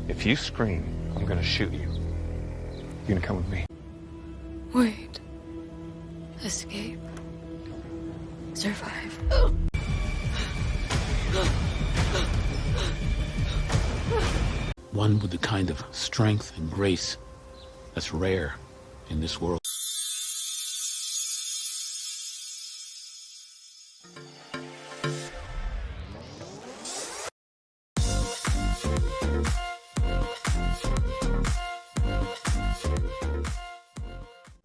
If you scream, I'm gonna shoot you. You gonna come with me? Wait. Escape. Survive. One with the kind of strength and grace that's rare in this world.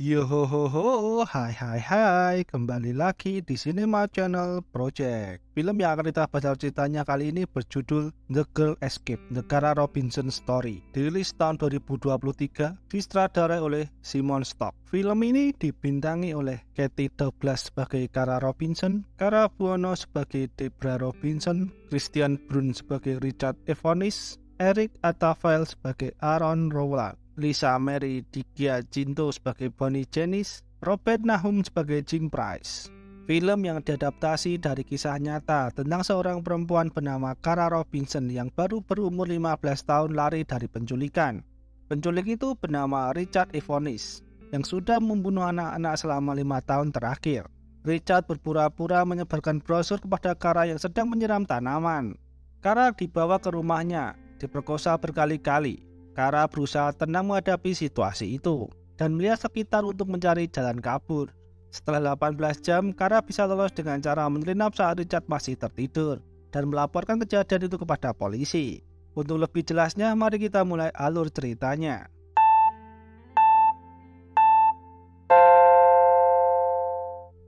Yo ho ho ho, hai, kembali lagi di Cinema Channel Project. Film yang akan kita bahas ceritanya kali ini berjudul The Girl Escape, The Kara Robinson Story. Dirilis tahun 2023, disutradarai oleh Simon Stock. Film ini dibintangi oleh Katie Douglas sebagai Kara Robinson, Cara Buono sebagai Debra Robinson, Christian Brun sebagai Richard Evanis, Eric Atafael sebagai Aaron Rowland, Lisa Mary Digiacinto sebagai Bonnie Janice, Robert Nahum sebagai Jim Price. Film yang diadaptasi dari kisah nyata tentang seorang perempuan bernama Kara Robinson yang baru berumur 15 tahun lari dari penculikan. Penculik itu bernama Richard Evanis yang sudah membunuh anak-anak selama 5 tahun terakhir. Richard berpura-pura menyebarkan brosur kepada Kara yang sedang menyiram tanaman. Kara dibawa ke rumahnya, diperkosa berkali-kali. Kara berusaha tenang menghadapi situasi itu dan melihat sekitar untuk mencari jalan kabur. Setelah 18 jam, Kara bisa lolos dengan cara menyelinap saat Richard masih tertidur dan melaporkan kejadian itu kepada polisi. Untuk lebih jelasnya, mari kita mulai alur ceritanya.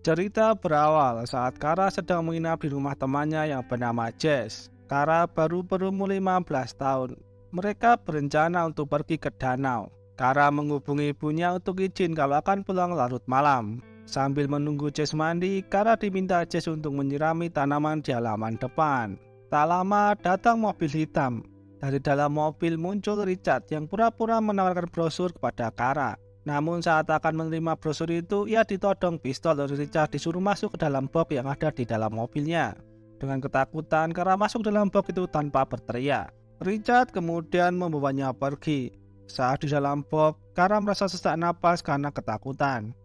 Cerita berawal saat Kara sedang menginap di rumah temannya yang bernama Jess. Kara baru berumur 15 tahun. Mereka berencana untuk pergi ke danau. Kara menghubungi ibunya untuk izin kalau akan pulang larut malam. Sambil menunggu Jess mandi, Kara diminta Jess untuk menyirami tanaman di halaman depan. Tak lama datang mobil hitam. Dari dalam mobil muncul Richard yang pura-pura menawarkan brosur kepada Kara. Namun saat akan menerima brosur itu, ia ditodong pistol oleh Richard disuruh masuk ke dalam box yang ada di dalam mobilnya. Dengan ketakutan, Kara masuk dalam box itu tanpa berteriak. Richard kemudian membawanya pergi. Saat di dalam box, Kara merasa sesak napas karena ketakutan.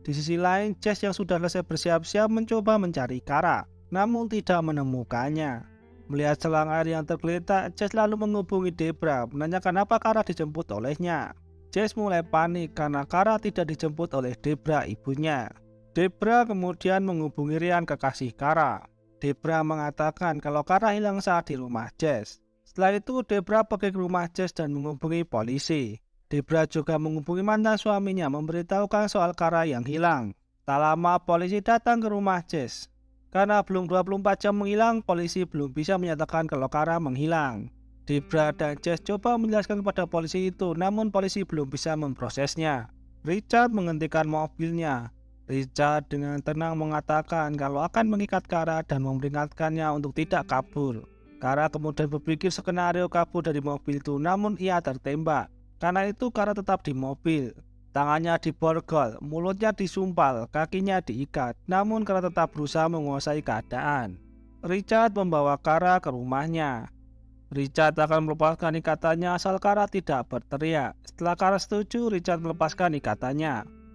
Di sisi lain, Jess yang sudah selesai bersiap-siap mencoba mencari Kara, namun tidak menemukannya. Melihat selang air yang tergeletak, Jess lalu menghubungi Debra, menanyakan apa Kara dijemput olehnya. Jess mulai panik karena Kara tidak dijemput oleh Debra, ibunya. Debra kemudian menghubungi Ryan, kekasih Kara. Debra mengatakan kalau Kara hilang saat di rumah Jess. Setelah itu Debra pergi ke rumah Jess dan menghubungi polisi. Debra juga menghubungi mantan suaminya memberitahukan soal Kara yang hilang. Tak lama polisi datang ke rumah Jess. Karena belum 24 jam menghilang, polisi belum bisa menyatakan kalau Kara menghilang. Debra dan Jess coba menjelaskan kepada polisi itu, namun polisi belum bisa memprosesnya. Richard menghentikan mobilnya. Richard dengan tenang mengatakan kalau akan mengikat Kara dan memperingatkannya untuk tidak kabur. Kara kemudian berpikir skenario kabur dari mobil itu, namun ia tertembak. Karena itu Kara tetap di mobil. Tangannya diborgol, mulutnya disumpal, kakinya diikat. Namun Kara tetap berusaha menguasai keadaan. Richard membawa Kara ke rumahnya. Richard akan melepaskan ikatannya asal Kara tidak berteriak. Setelah Kara setuju, Richard melepaskan ikatannya.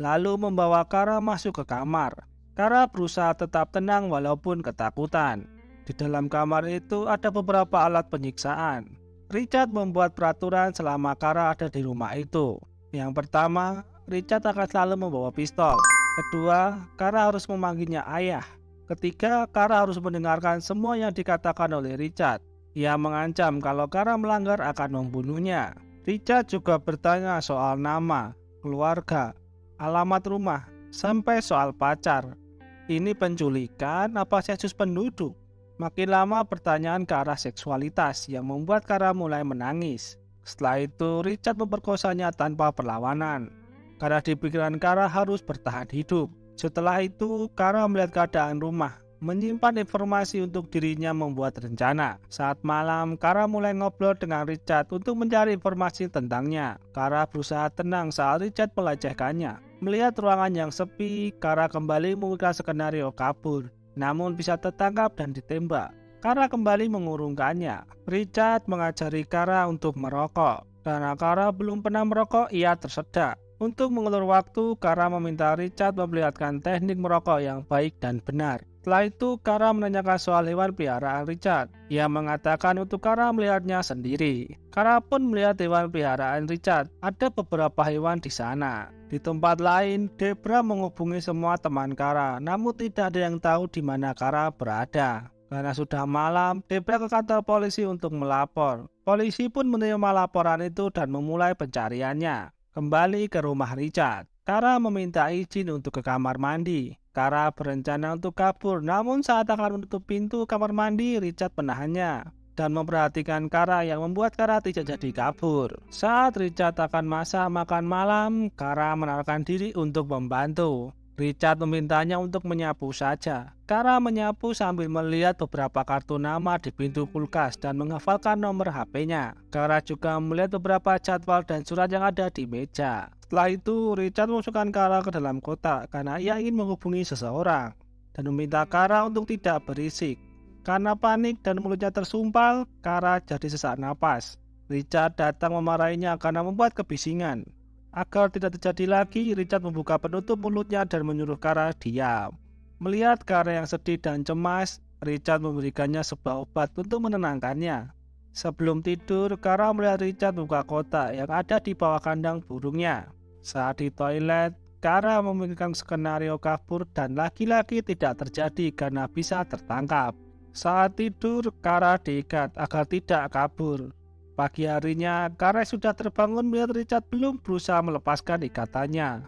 Lalu membawa Kara masuk ke kamar. Kara berusaha tetap tenang walaupun ketakutan. Di dalam kamar itu ada beberapa alat penyiksaan. Richard membuat peraturan selama Kara ada di rumah itu. Yang pertama, Richard akan selalu membawa pistol. Kedua, Kara harus memanggilnya ayah. Ketiga, Kara harus mendengarkan semua yang dikatakan oleh Richard. Ia mengancam kalau Kara melanggar akan membunuhnya. Richard juga bertanya soal nama, keluarga, alamat rumah, sampai soal pacar. Ini penculikan apa sensus penduduk? Makin lama pertanyaan ke arah seksualitas yang membuat Kara mulai menangis. Setelah itu Richard memperkosanya tanpa perlawanan. Karena di pikiran Kara harus bertahan hidup. Setelah itu Kara melihat keadaan rumah, menyimpan informasi untuk dirinya membuat rencana. Saat malam Kara mulai ngobrol dengan Richard untuk mencari informasi tentangnya. Kara berusaha tenang saat Richard melecehkannya. Melihat ruangan yang sepi, Kara kembali memikirkan skenario kabur, namun bisa tertangkap dan ditembak. Kara kembali mengurungkannya. Richard mengajari Kara untuk merokok. Karena Kara belum pernah merokok, ia tersedak. Untuk mengulur waktu, Kara meminta Richard memperlihatkan teknik merokok yang baik dan benar. Setelah itu, Kara menanyakan soal hewan peliharaan Richard. Ia mengatakan untuk Kara melihatnya sendiri. Kara pun melihat hewan peliharaan Richard. Ada beberapa hewan di sana. Di tempat lain, Debra menghubungi semua teman Kara, namun tidak ada yang tahu di mana Kara berada. Karena sudah malam, Debra ke kantor polisi untuk melapor. Polisi pun menerima laporan itu dan memulai pencariannya. Kembali ke rumah Richard, Kara meminta izin untuk ke kamar mandi. Kara berencana untuk kabur, namun saat akan menutup pintu kamar mandi, Richard menahannya dan memperhatikan Kara yang membuat Kara tidak jadi kabur. Saat Richard akan masak makan malam, Kara menawarkan diri untuk membantu. Richard memintanya untuk menyapu saja. Kara menyapu sambil melihat beberapa kartu nama di pintu kulkas dan menghafalkan nomor HP-nya. Kara juga melihat beberapa jadwal dan surat yang ada di meja. Setelah itu, Richard memasukkan Kara ke dalam kotak karena ia ingin menghubungi seseorang dan meminta Kara untuk tidak berisik. Karena panik dan mulutnya tersumpal, Kara jadi sesak napas. Richard datang memarahinya karena membuat kebisingan. Agar tidak terjadi lagi, Richard membuka penutup mulutnya dan menyuruh Kara diam. Melihat Kara yang sedih dan cemas, Richard memberikannya sebuah obat untuk menenangkannya. Sebelum tidur, Kara melihat Richard buka kotak yang ada di bawah kandang burungnya. Saat di toilet, Kara memikirkan skenario kabur dan lagi-lagi tidak terjadi karena bisa tertangkap. Saat tidur, Kara diikat agar tidak kabur. Pagi harinya, Kara sudah terbangun melihat Richard belum berusaha melepaskan ikatannya.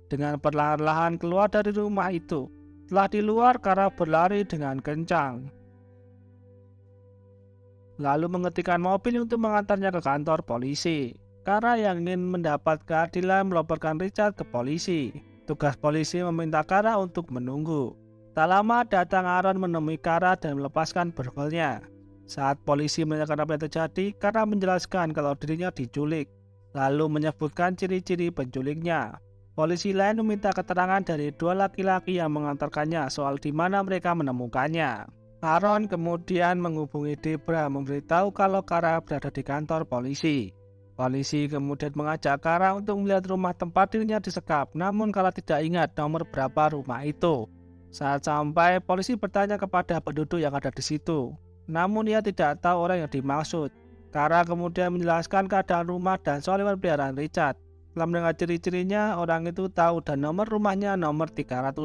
Dengan perlahan-lahan keluar dari rumah itu. Setelah di luar, Kara berlari dengan kencang. Lalu mengetikkan mobil untuk mengantarnya ke kantor polisi. Kara yang ingin mendapat keadilan melaporkan Richard ke polisi. Tugas polisi meminta Kara untuk menunggu. Tak lama datang Aaron menemui Kara dan melepaskan borgolnya. Saat polisi menanyakan apa yang terjadi, Kara menjelaskan kalau dirinya diculik, lalu menyebutkan ciri-ciri penculiknya. Polisi lain meminta keterangan dari dua laki-laki yang mengantarkannya soal di mana mereka menemukannya. Aaron kemudian menghubungi Debra memberitahu kalau Kara berada di kantor polisi. Polisi kemudian mengajak Kara untuk melihat rumah tempat dirinya disekap, namun Kara tidak ingat nomor berapa rumah itu. Saat sampai, polisi bertanya kepada penduduk yang ada di situ, namun ia tidak tahu orang yang dimaksud. Kara kemudian menjelaskan keadaan rumah dan soal hewan peliharaan Richard. Setelah mendengar ciri-cirinya, orang itu tahu dan nomor rumahnya nomor 301.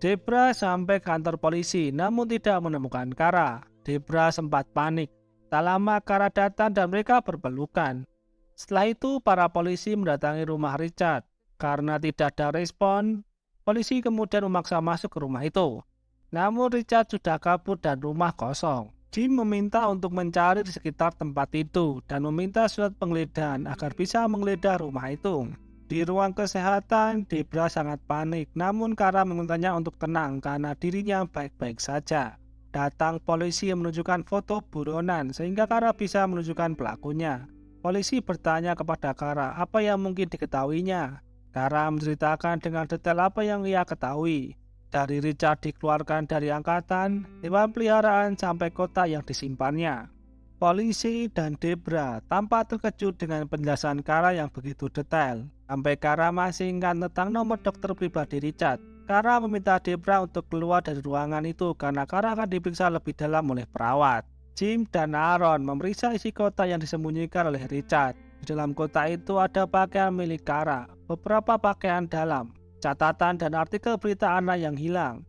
Debra sampai kantor polisi namun tidak menemukan Kara. Debra sempat panik. Tak lama Kara datang dan mereka berpelukan. Setelah itu para polisi mendatangi rumah Richard. Karena tidak ada respon, polisi kemudian memaksa masuk ke rumah itu. Namun Richard sudah kabur dan rumah kosong. Jim meminta untuk mencari di sekitar tempat itu dan meminta surat penggeledahan agar bisa menggeledah rumah itu. Di ruang kesehatan, Debra sangat panik, namun Kara memintanya untuk tenang karena dirinya baik-baik saja. Datang polisi yang menunjukkan foto buronan sehingga Kara bisa menunjukkan pelakunya. Polisi bertanya kepada Kara apa yang mungkin diketahuinya. Kara menceritakan dengan detail apa yang ia ketahui. Dari Richard dikeluarkan dari angkatan, hewan peliharaan sampai kota yang disimpannya. Polisi dan Debra tampak terkejut dengan penjelasan Kara yang begitu detail. Sampai Kara masih ingat tentang nomor dokter pribadi Richard. Kara meminta Debra untuk keluar dari ruangan itu karena Kara akan diperiksa lebih dalam oleh perawat. Jim dan Aaron memeriksa isi kotak yang disembunyikan oleh Richard. Di dalam kotak itu ada pakaian milik Kara, beberapa pakaian dalam, catatan dan artikel berita anak yang hilang.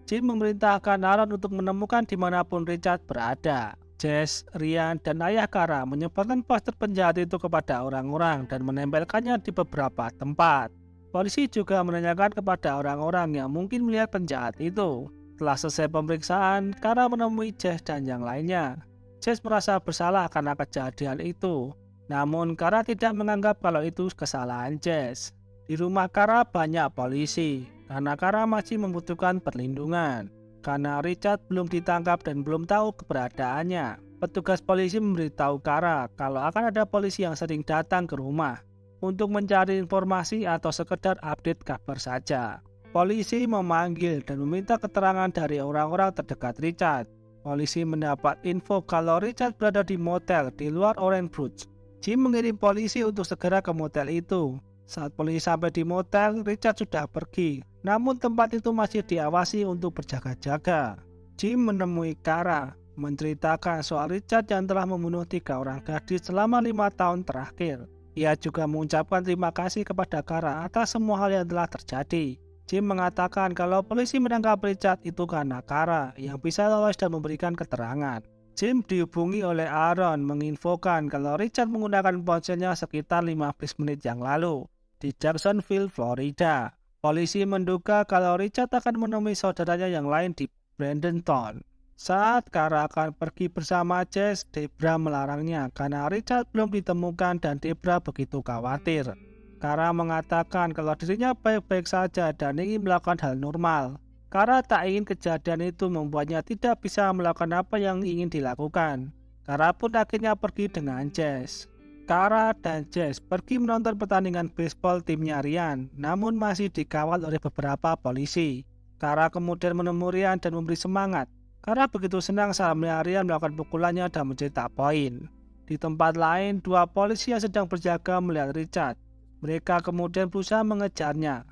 Jim memerintahkan Aaron untuk menemukan dimanapun Richard berada. Jess, Ryan, dan ayah Kara menyebarkan poster penjahat itu kepada orang-orang dan menempelkannya di beberapa tempat. Polisi juga menanyakan kepada orang-orang yang mungkin melihat penjahat itu. Setelah selesai pemeriksaan, Kara menemui Jess dan yang lainnya. Jess merasa bersalah karena kejadian itu. Namun Kara tidak menganggap kalau itu kesalahan Jess. Di rumah Kara banyak polisi, karena Kara masih membutuhkan perlindungan. Karena Richard belum ditangkap dan belum tahu keberadaannya. Petugas polisi memberitahu Kara kalau akan ada polisi yang sering datang ke rumah untuk mencari informasi atau sekedar update kabar saja. Polisi memanggil dan meminta keterangan dari orang-orang terdekat Richard. Polisi mendapat info kalau Richard berada di motel di luar Orange Bruch. Jim mengirim polisi untuk segera ke motel itu. Saat polisi sampai di motel, Richard sudah pergi. Namun tempat itu masih diawasi untuk berjaga-jaga. Jim menemui Kara, menceritakan soal Richard yang telah membunuh 3 orang gadis selama 5 tahun terakhir. Ia juga mengucapkan terima kasih kepada Kara atas semua hal yang telah terjadi. Jim mengatakan kalau polisi menangkap Richard itu karena Kara yang bisa lolos dan memberikan keterangan. Jim dihubungi oleh Aaron menginfokan kalau Richard menggunakan ponselnya sekitar 15 menit yang lalu di Jacksonville, Florida. Polisi menduga kalau Richard akan menemui saudaranya yang lain di Bradenton. Saat Kara akan pergi bersama Jess, Debra melarangnya karena Richard belum ditemukan dan Debra begitu khawatir. Kara mengatakan kalau dirinya baik-baik saja dan ingin melakukan hal normal. Kara tak ingin kejadian itu membuatnya tidak bisa melakukan apa yang ingin dilakukan. Kara pun akhirnya pergi dengan Jess. Kara dan Jess pergi menonton pertandingan baseball timnya Ryan, namun masih dikawal oleh beberapa polisi. Kara kemudian menemui Ryan dan memberi semangat. Kara begitu senang saat melihat Ryan melakukan pukulannya dan mencetak poin. Di tempat lain, 2 polisi yang sedang berjaga melihat Richard. Mereka kemudian berusaha mengejarnya.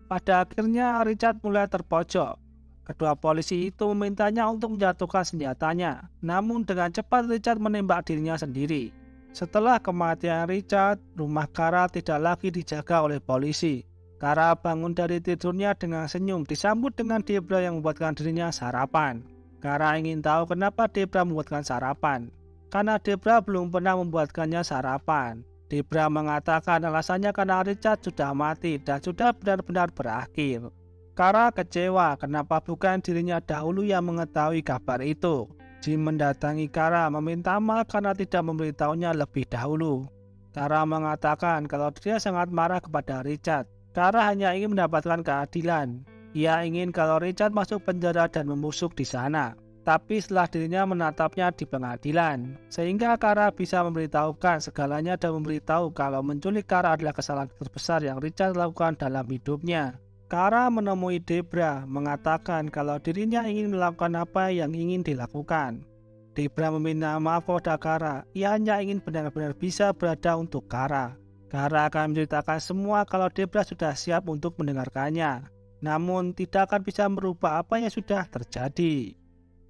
Pada akhirnya Richard mulai terpojok. Kedua polisi itu memintanya untuk menjatuhkan senjatanya. Namun dengan cepat Richard menembak dirinya sendiri. Setelah kematian Richard, rumah Kara tidak lagi dijaga oleh polisi. Kara bangun dari tidurnya dengan senyum disambut dengan Debra yang membuatkan dirinya sarapan. Kara ingin tahu kenapa Debra membuatkan sarapan. Karena Debra belum pernah membuatkannya sarapan. Debra mengatakan alasannya karena Richard sudah mati dan sudah benar-benar berakhir. Kara kecewa kenapa bukan dirinya dahulu yang mengetahui kabar itu. Jim mendatangi Kara meminta maaf karena tidak memberitahunya lebih dahulu. Kara mengatakan kalau dia sangat marah kepada Richard. Kara hanya ingin mendapatkan keadilan. Ia ingin kalau Richard masuk penjara dan membusuk di sana. Tapi setelah dirinya menatapnya di pengadilan, sehingga Kara bisa memberitahukan segalanya dan memberitahu kalau menculik Kara adalah kesalahan terbesar yang Richard lakukan dalam hidupnya. Kara menemui Debra, mengatakan kalau dirinya ingin melakukan apa yang ingin dilakukan. Debra meminta maaf kepada Kara, ia hanya ingin benar-benar bisa berada untuk Kara. Kara akan menceritakan semua kalau Debra sudah siap untuk mendengarkannya, namun tidak akan bisa merubah apa yang sudah terjadi.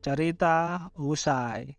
Cerita usai.